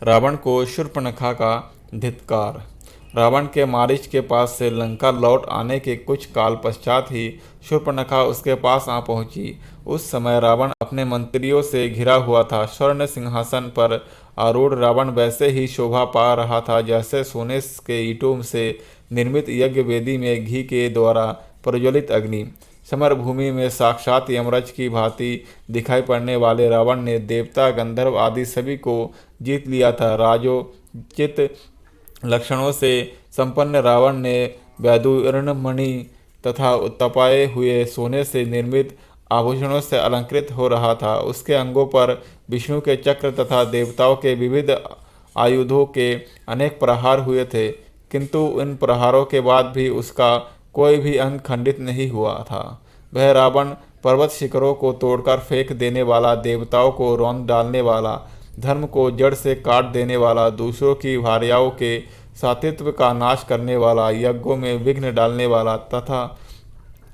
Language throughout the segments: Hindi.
रावण को शूर्पणखा का धिक्कार। रावण के मारीच के पास से लंका लौट आने के कुछ काल पश्चात ही शूर्पणखा उसके पास आ पहुंची। उस समय रावण अपने मंत्रियों से घिरा हुआ था। स्वर्ण सिंहासन पर आरूढ़ रावण वैसे ही शोभा पा रहा था जैसे सोने के ईंटों से निर्मित यज्ञ वेदी में घी के द्वारा प्रज्वलित अग्नि। समर भूमि में साक्षात यमराज की भांति दिखाई पड़ने वाले रावण ने देवता गंधर्व आदि सभी को जीत लिया था। राजोचित लक्षणों से संपन्न रावण ने वैदुर्ण मणि तथा तपाए हुए सोने से निर्मित आभूषणों से अलंकृत हो रहा था। उसके अंगों पर विष्णु के चक्र तथा देवताओं के विविध आयुधों के अनेक प्रहार हुए थे, किंतु इन प्रहारों के बाद भी उसका कोई भी अंग खंडित नहीं हुआ था। वह रावण पर्वत शिखरों को तोड़कर फेंक देने वाला, देवताओं को रौंद डालने वाला, धर्म को जड़ से काट देने वाला, दूसरों की भार्याओं के सातित्व का नाश करने वाला, यज्ञों में विघ्न डालने वाला तथा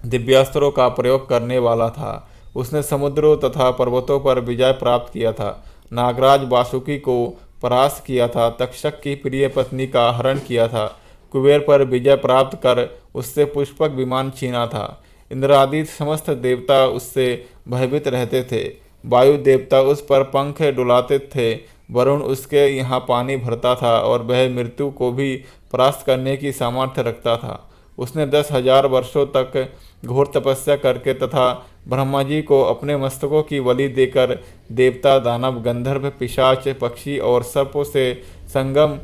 दिव्यास्त्रों का प्रयोग करने वाला था। उसने समुद्रों तथा पर्वतों पर विजय प्राप्त किया था, नागराज वासुकी को परास्त किया था, तक्षक की प्रिय पत्नी का हरण किया था, कुबेर पर विजय प्राप्त कर उससे पुष्पक विमान छीना था। इंद्रादि समस्त देवता उससे भयभीत रहते थे। वायु देवता उस पर पंख डुलाते थे। वरुण उसके यहाँ पानी भरता था और वह मृत्यु को भी परास्त करने की सामर्थ्य रखता था। उसने 10,000 वर्षों तक घोर तपस्या करके तथा ब्रह्मा जी को अपने मस्तकों की बलि देकर देवता, दानव, गंधर्व, पिशाच, पक्षी और सर्पों से संगम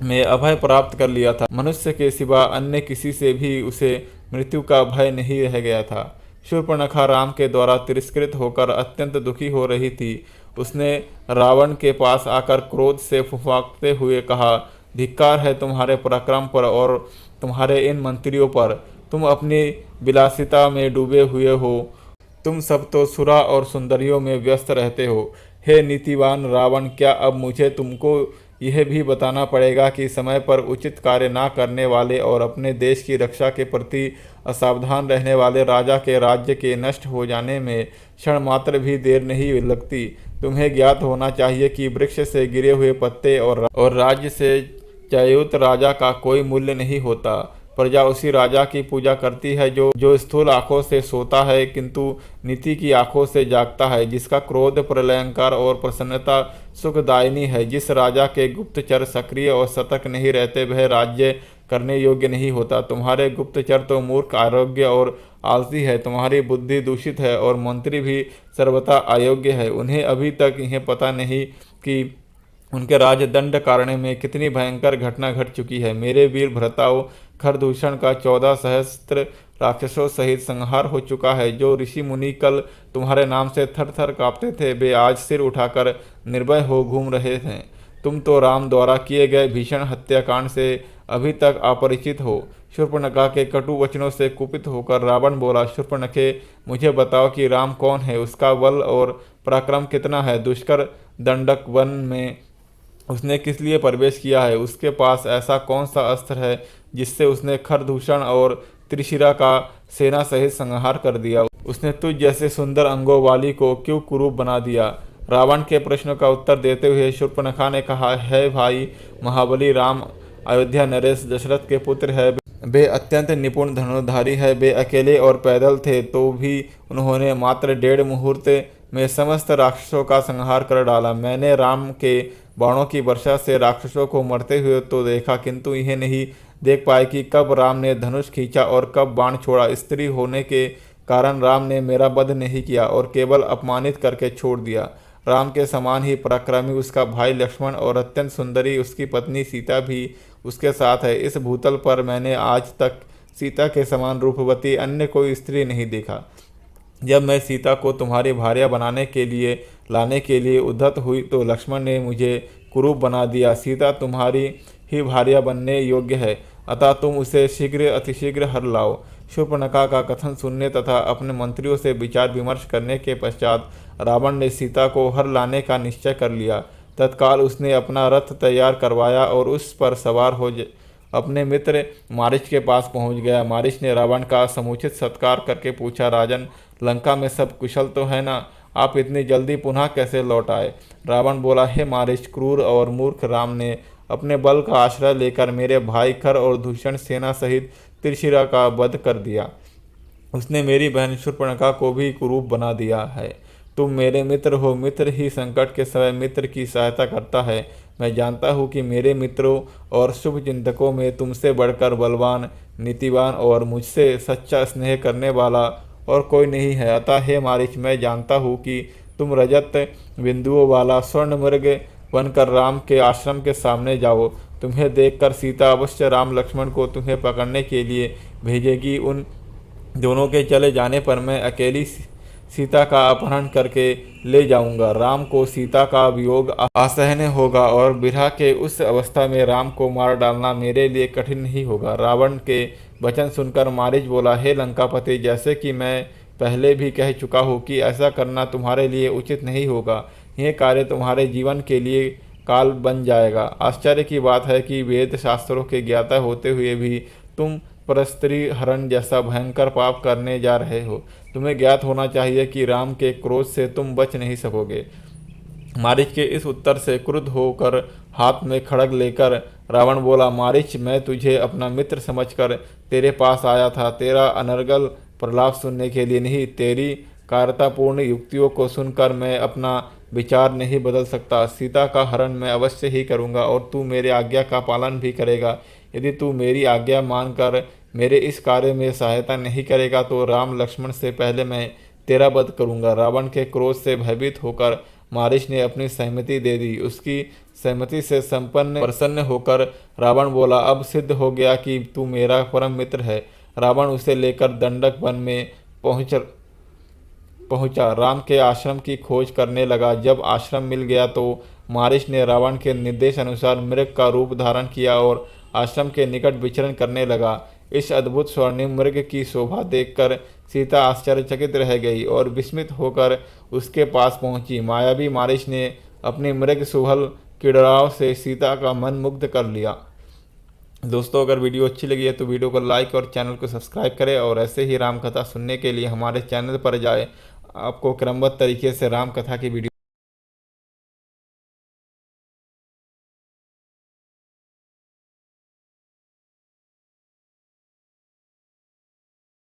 में अभय प्राप्त कर लिया था। मनुष्य के सिवा अन्य किसी से भी उसे मृत्यु का भय नहीं रह गया था। शूर्पणखा राम के द्वारा तिरस्कृत होकर अत्यंत दुखी हो रही थी। उसने रावण के पास आकर क्रोध से फुफाकते हुए कहा, धिक्कार है तुम्हारे पराक्रम पर और तुम्हारे इन मंत्रियों पर। तुम अपनी विलासिता में डूबे हुए हो। तुम सब तो सुरा और सुंदरियों में व्यस्त रहते हो। हे नीतिवान रावण, क्या अब मुझे तुमको यह भी बताना पड़ेगा कि समय पर उचित कार्य ना करने वाले और अपने देश की रक्षा के प्रति असावधान रहने वाले राजा के राज्य के नष्ट हो जाने में क्षण मात्र भी देर नहीं लगती। तुम्हें ज्ञात होना चाहिए कि वृक्ष से गिरे हुए पत्ते और राज्य से च्युत राजा का कोई मूल्य नहीं होता। प्रजा उसी राजा की पूजा करती है जो स्थूल आंखों से सोता है किंतु नीति की आंखों से जागता है, जिसका क्रोध प्रलयंकार और प्रसन्नता सुखदायिनी है। जिस राजा के गुप्तचर सक्रिय और सतर्क नहीं रहते वह राज्य करने योग्य नहीं होता। तुम्हारे गुप्तचर तो मूर्ख, आरोग्य और आलसी है। तुम्हारी बुद्धि दूषित है और मंत्री भी सर्वथा अयोग्य है। उन्हें अभी तक यह पता नहीं कि उनके राजदंड कारण्य में कितनी भयंकर घटना घट चुकी है। मेरे वीर भ्राताओं, खरदूषण का 14 सहस्त्र राक्षसों सहित संहार हो चुका है। जो ऋषि मुनि कल तुम्हारे नाम से थर थर कांपते थे वे आज सिर उठाकर निर्भय हो घूम रहे हैं। तुम तो राम द्वारा किए गए भीषण हत्याकांड से अभी तक अपरिचित हो। शूर्पणखा के कटु वचनों से कुपित होकर रावण बोला, शूर्पणखे, मुझे बताओ कि राम कौन है, उसका बल और पराक्रम कितना है, दुष्कर दंडक वन में उसने किस लिए प्रवेश किया है, उसके पास ऐसा कौन सा अस्त्र है जिससे उसने खरदूषण और त्रिशिरा का सेना सहित संहार कर दिया। उसने तुझ जैसे सुंदर अंगों वाली को क्यों कुरूप बना दिया। रावण के प्रश्न का उत्तर देते हुए शूर्पणखा ने कहा, है भाई महाबली राम अयोध्या नरेश दशरथ के पुत्र है। वे अत्यंत निपुण धनुर्धारी है। वे अकेले और पैदल थे तो भी उन्होंने मात्र 1.5 मुहूर्त में समस्त राक्षसों का संहार कर डाला। मैंने राम के बाणों की वर्षा से राक्षसों को मरते हुए तो देखा, किंतु यह नहीं देख पाए कि कब राम ने धनुष खींचा और कब बाण छोड़ा। स्त्री होने के कारण राम ने मेरा वध नहीं किया और केवल अपमानित करके छोड़ दिया। राम के समान ही पराक्रमी उसका भाई लक्ष्मण और अत्यंत सुंदरी उसकी पत्नी सीता भी उसके साथ है। इस भूतल पर मैंने आज तक सीता के समान रूपवती अन्य कोई स्त्री नहीं देखा। जब मैं सीता को तुम्हारी भार्या बनाने के लिए लाने के लिए उद्यत हुई तो लक्ष्मण ने मुझे कुरूप बना दिया। सीता तुम्हारी ही भार्या बनने योग्य है, अतः तुम उसे शीघ्र अतिशीघ्र हर लाओ। शूर्पणखा का कथन सुनने तथा अपने मंत्रियों से विचार विमर्श करने के पश्चात रावण ने सीता को हर लाने का निश्चय कर लिया। तत्काल उसने अपना रथ तैयार करवाया और उस पर सवार हो अपने मित्र मारीच के पास पहुंच गया। मारीच ने रावण का समुचित सत्कार करके पूछा, राजन, लंका में सब कुशल तो है ना? आप इतनी जल्दी पुनः कैसे लौट आए? रावण बोला, हे मारीच, क्रूर और मूर्ख राम ने अपने बल का आश्रय लेकर मेरे भाई खर और दूषण सेना सहित त्रिशिरा का वध कर दिया। उसने मेरी बहन शूर्पणखा को भी कुरूप बना दिया है। तुम मेरे मित्र हो, मित्र ही संकट के समय मित्र की सहायता करता है। मैं जानता हूँ कि मेरे मित्रों और शुभ चिंतकों में तुमसे बढ़कर बलवान, नीतिवान और मुझसे सच्चा स्नेह करने वाला और कोई नहीं है। अतः हे मारीच, मैं जानता हूँ कि तुम रजत बिंदुओं वाला स्वर्ण मृग बनकर राम के आश्रम के सामने जाओ। तुम्हें देखकर सीता अवश्य राम लक्ष्मण को तुम्हें पकड़ने के लिए भेजेगी। उन दोनों के चले जाने पर मैं अकेली सीता का अपहरण करके ले जाऊंगा। राम को सीता का वियोग असहनीय होगा और विरह के उस अवस्था में राम को मार डालना मेरे लिए कठिन नहीं होगा। रावण के वचन सुनकर मारीच बोला, हे लंकापति, जैसे कि मैं पहले भी कह चुका हूँ कि ऐसा करना तुम्हारे लिए उचित नहीं होगा। यह कार्य तुम्हारे जीवन के लिए काल बन जाएगा। आश्चर्य की बात है कि वेद शास्त्रों के ज्ञाता होते हुए भी तुम परस्त्री हरण जैसा भयंकर पाप करने जा रहे हो। तुम्हें ज्ञात होना चाहिए कि राम के क्रोध से तुम बच नहीं सकोगे। मारीच के इस उत्तर से क्रुद्ध होकर हाथ में खड्ग लेकर रावण बोला, मारीच, मैं तुझे अपना मित्र समझकर तेरे पास आया था। तेरा अनर्गल प्रलाप सुनने के लिए नहीं, तेरी कायरतापूर्ण युक्तियों को सुनकर मैं अपना विचार नहीं बदल सकता। सीता का हरण मैं अवश्य ही करूँगा और तू मेरे आज्ञा का पालन भी करेगा। यदि तू मेरी आज्ञा मानकर मेरे इस कार्य में सहायता नहीं करेगा तो राम लक्ष्मण से पहले मैं तेरा वध करूँगा। रावण के क्रोध से भयभीत होकर मारीच ने अपनी सहमति दे दी। उसकी सहमति से संपन्न प्रसन्न होकर रावण बोला, अब सिद्ध हो गया कि तू मेरा परम मित्र है। रावण उसे लेकर दंडक वन में पहुंचा। राम के आश्रम की खोज करने लगा। जब आश्रम मिल गया तो मारीच ने रावण के निर्देश अनुसार मृग का रूप धारण किया और आश्रम के निकट विचरण करने लगा। इस अद्भुत स्वर्णिम मृग की शोभा देखकर सीता आश्चर्यचकित रह गई और विस्मित होकर उसके पास पहुंची। मायावी मारीच ने अपनी मृग सुहल किड़ाव से सीता का मन मुग्ध कर लिया। दोस्तों, अगर वीडियो अच्छी लगी है तो वीडियो को लाइक और चैनल को सब्सक्राइब करें और ऐसे ही राम कथा सुनने के लिए हमारे चैनल पर जाएं। आपको क्रमबद्ध तरीके से राम कथा की वीडियो